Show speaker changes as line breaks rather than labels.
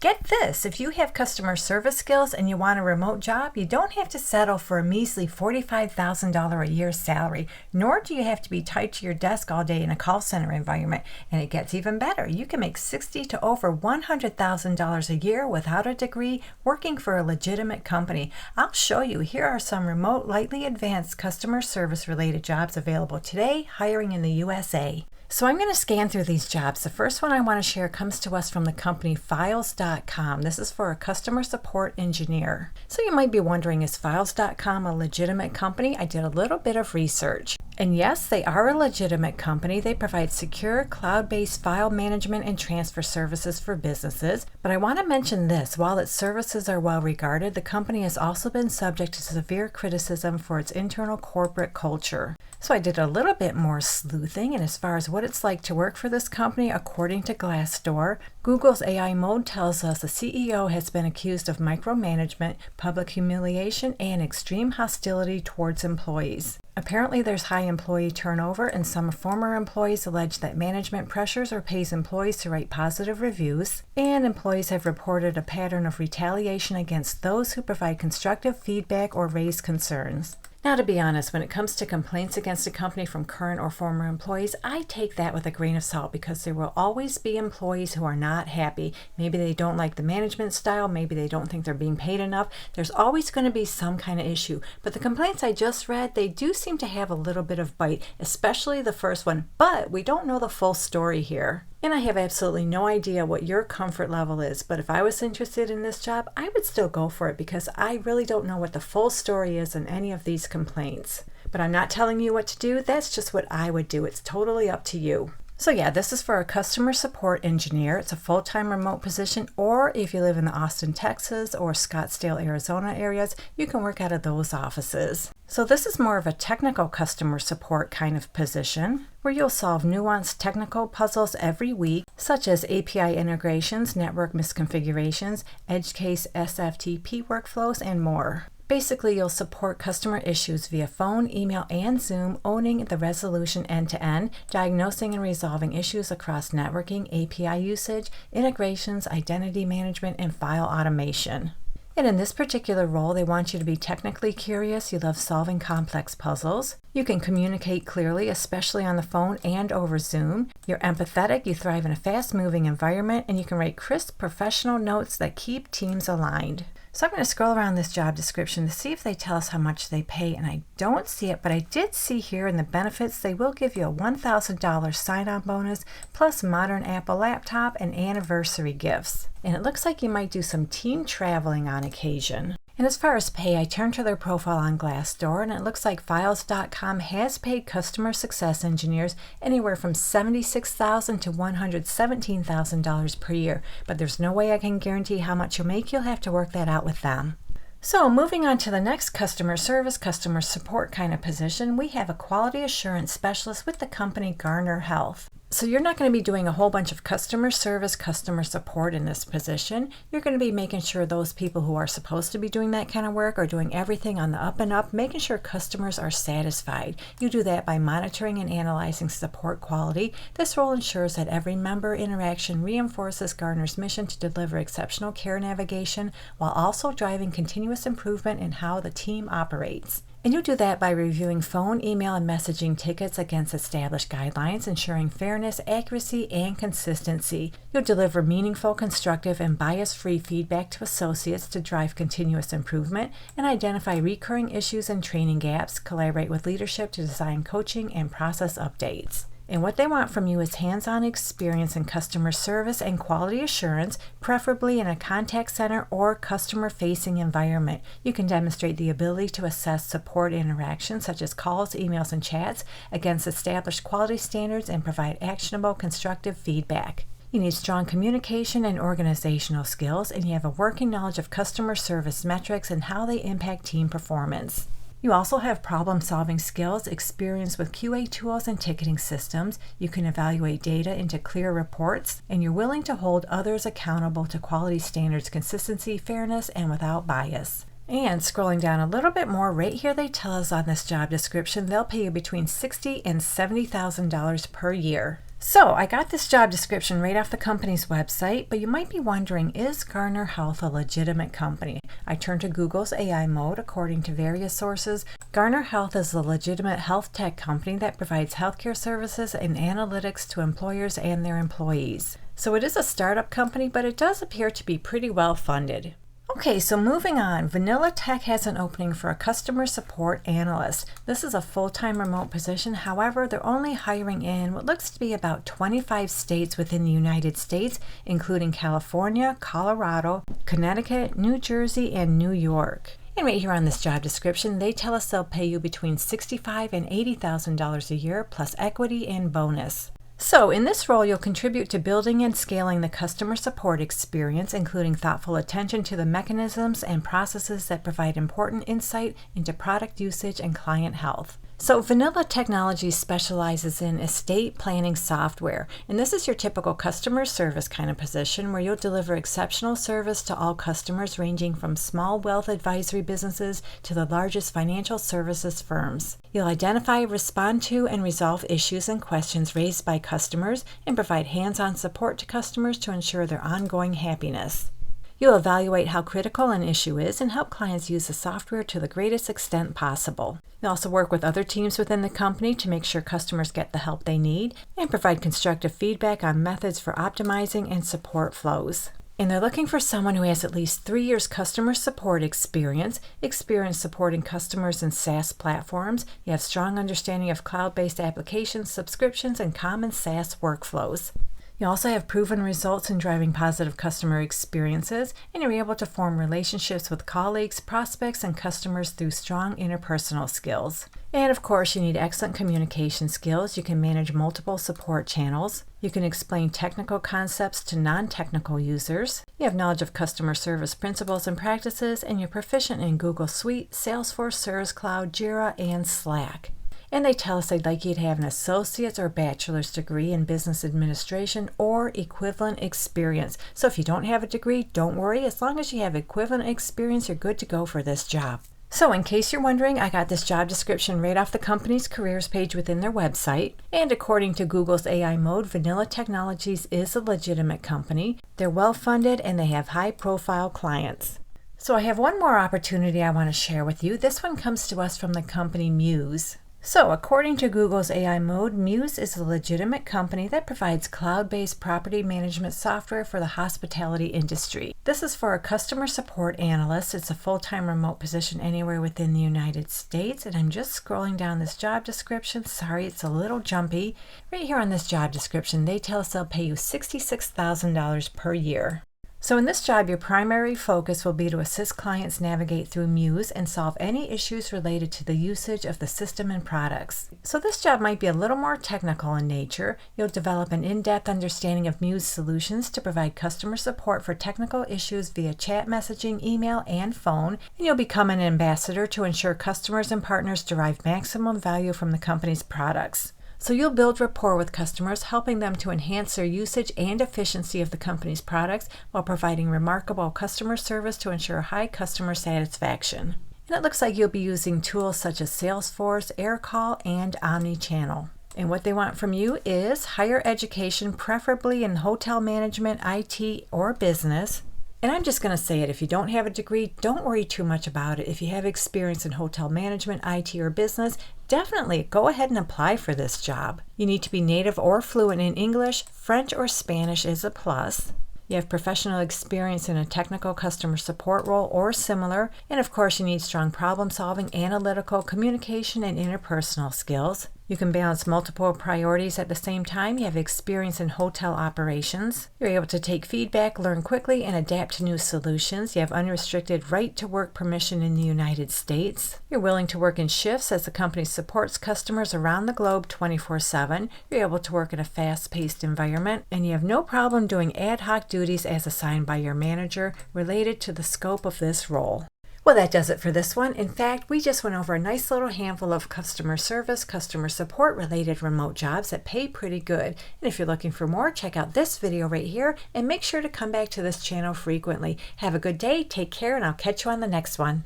Get this, if you have customer service skills and you want a remote job, you don't have to settle for a measly $45,000 a year salary, nor do you have to be tied to your desk all day in a call center environment. And it gets even better. You can make $60,000 to over $100,000 a year without a degree working for a legitimate company. I'll show you. Here are some remote, lightly advanced customer service related jobs available today, hiring in the USA. So I'm going to scan through these jobs. The first one I want to share comes to us from the company Files.com. This is for a customer support engineer. So you might be wondering, is Files.com a legitimate company? I did a little bit of research. And yes, they are a legitimate company. They provide secure, cloud-based file management and transfer services for businesses. But I want to mention this. While its services are well regarded, the company has also been subject to severe criticism for its internal corporate culture. So I did a little bit more sleuthing, and as far as what it's like to work for this company, according to Glassdoor, Google's AI Mode tells us the CEO has been accused of micromanagement, public humiliation, and extreme hostility towards employees. Apparently, there's high employee turnover, and some former employees allege that management pressures or pays employees to write positive reviews, and employees have reported a pattern of retaliation against those who provide constructive feedback or raise concerns. Now, to be honest, when it comes to complaints against a company from current or former employees, I take that with a grain of salt because there will always be employees who are not happy. Maybe they don't like the management style, maybe they don't think they're being paid enough. There's always going to be some kind of issue. But the complaints I just read, they do seem to have a little bit of bite, especially the first one. But we don't know the full story here. And I have absolutely no idea what your comfort level is, but if I was interested in this job, I would still go for it because I really don't know what the full story is in any of these complaints. But I'm not telling you what to do, that's just what I would do. It's totally up to you. So yeah, this is for a customer support engineer. It's a full-time remote position, or if you live in the Austin, Texas or Scottsdale, Arizona areas, you can work out of those offices. So this is more of a technical customer support kind of position, where you'll solve nuanced technical puzzles every week, such as API integrations, network misconfigurations, edge case SFTP workflows, and more. Basically, you'll support customer issues via phone, email, and Zoom, owning the resolution end-to-end, diagnosing and resolving issues across networking, API usage, integrations, identity management, and file automation. And in this particular role, they want you to be technically curious, you love solving complex puzzles, you can communicate clearly, especially on the phone and over Zoom, you're empathetic, you thrive in a fast-moving environment, and you can write crisp, professional notes that keep teams aligned. So I'm going to scroll around this job description to see if they tell us how much they pay, and I don't see it, but I did see here in the benefits they will give you a $1,000 sign-on bonus plus modern Apple laptop and anniversary gifts. And it looks like you might do some team traveling on occasion. And as far as pay, I turned to their profile on Glassdoor, and it looks like Files.com has paid customer success engineers anywhere from $76,000 to $117,000 per year. But there's no way I can guarantee how much you'll make. You'll have to work that out with them. So moving on to the next customer service, customer support kind of position, we have a quality assurance specialist with the company Garner Health. So you're not going to be doing a whole bunch of customer service, customer support in this position. You're going to be making sure those people who are supposed to be doing that kind of work are doing everything on the up and up, making sure customers are satisfied. You do that by monitoring and analyzing support quality. This role ensures that every member interaction reinforces Garner's mission to deliver exceptional care navigation while also driving continuous improvement in how the team operates. And you do that by reviewing phone, email, and messaging tickets against established guidelines, ensuring fairness, accuracy, and consistency. You'll deliver meaningful, constructive, and bias-free feedback to associates to drive continuous improvement and identify recurring issues and training gaps, collaborate with leadership to design coaching and process updates. And what they want from you is hands-on experience in customer service and quality assurance, preferably in a contact center or customer-facing environment. You can demonstrate the ability to assess support interactions such as calls, emails, and chats against established quality standards and provide actionable, constructive feedback. You need strong communication and organizational skills, and you have a working knowledge of customer service metrics and how they impact team performance. You also have problem-solving skills, experience with QA tools and ticketing systems. You can evaluate data into clear reports, and you're willing to hold others accountable to quality standards, consistency, fairness, and without bias. And scrolling down a little bit more, right here they tell us on this job description, they'll pay you between $60,000 and $70,000 per year. So I got this job description right off the company's website, but you might be wondering, is Garner Health a legitimate company? I turned to Google's AI mode. According to various sources, Garner Health is a legitimate health tech company that provides healthcare services and analytics to employers and their employees. So it is a startup company, but it does appear to be pretty well funded. Okay, so moving on, Vanilla Tech has an opening for a customer support analyst. This is a full-time remote position. However, they're only hiring in what looks to be about 25 states within the United States, including California, Colorado, Connecticut, New Jersey, and New York. And right here on this job description, they tell us they'll pay you between $65,000 and $80,000 a year plus equity and bonus. So in this role, you'll contribute to building and scaling the customer support experience, including thoughtful attention to the mechanisms and processes that provide important insight into product usage and client health. So Vanilla Technologies specializes in estate planning software, and this is your typical customer service kind of position where you'll deliver exceptional service to all customers ranging from small wealth advisory businesses to the largest financial services firms. You'll identify, respond to, and resolve issues and questions raised by customers and provide hands-on support to customers to ensure their ongoing happiness. You'll evaluate how critical an issue is and help clients use the software to the greatest extent possible. You'll also work with other teams within the company to make sure customers get the help they need and provide constructive feedback on methods for optimizing and support flows. And they're looking for someone who has at least 3 years customer support experience supporting customers in SaaS platforms. You have strong understanding of cloud-based applications, subscriptions, and common SaaS workflows. You also have proven results in driving positive customer experiences, and you're able to form relationships with colleagues, prospects, and customers through strong interpersonal skills. And of course, you need excellent communication skills. You can manage multiple support channels. You can explain technical concepts to non-technical users. You have knowledge of customer service principles and practices, and you're proficient in Google Suite, Salesforce, Service Cloud, Jira, and Slack. And they tell us they'd like you to have an associate's or bachelor's degree in business administration or equivalent experience. So if you don't have a degree, don't worry. As long as you have equivalent experience, you're good to go for this job. So in case you're wondering, I got this job description right off the company's careers page within their website. And according to Google's AI mode, Vanilla Technologies is a legitimate company. They're well funded and they have high profile clients. So I have one more opportunity I want to share with you. This one comes to us from the company Muse. So, according to Google's AI mode, Muse is a legitimate company that provides cloud-based property management software for the hospitality industry. This is for a customer support analyst. It's a full-time remote position anywhere within the United States. And I'm just scrolling down this job description. Sorry, it's a little jumpy. Right here on this job description, they tell us they'll pay you $66,000 per year. So in this job, your primary focus will be to assist clients navigate through Muse and solve any issues related to the usage of the system and products. So this job might be a little more technical in nature. You'll develop an in-depth understanding of Muse solutions to provide customer support for technical issues via chat messaging, email, and phone. And you'll become an ambassador to ensure customers and partners derive maximum value from the company's products. So you'll build rapport with customers, helping them to enhance their usage and efficiency of the company's products while providing remarkable customer service to ensure high customer satisfaction. And it looks like you'll be using tools such as Salesforce, AirCall, and Omnichannel. And what they want from you is higher education, preferably in hotel management, IT, or business. And I'm just going to say it, if you don't have a degree, don't worry too much about it. If you have experience in hotel management, IT, or business, definitely go ahead and apply for this job. You need to be native or fluent in English. French or Spanish is a plus. You have professional experience in a technical customer support role or similar. And of course, you need strong problem solving, analytical, communication, and interpersonal skills. You can balance multiple priorities at the same time. You have experience in hotel operations. You're able to take feedback, learn quickly, and adapt to new solutions. You have unrestricted right to work permission in the United States. You're willing to work in shifts as the company supports customers around the globe 24/7. You're able to work in a fast-paced environment, and you have no problem doing ad hoc duties as assigned by your manager related to the scope of this role. Well, that does it for this one. In fact, we just went over a nice little handful of customer service, customer support related remote jobs that pay pretty good. And if you're looking for more, check out this video right here and make sure to come back to this channel frequently. Have a good day, take care, and I'll catch you on the next one.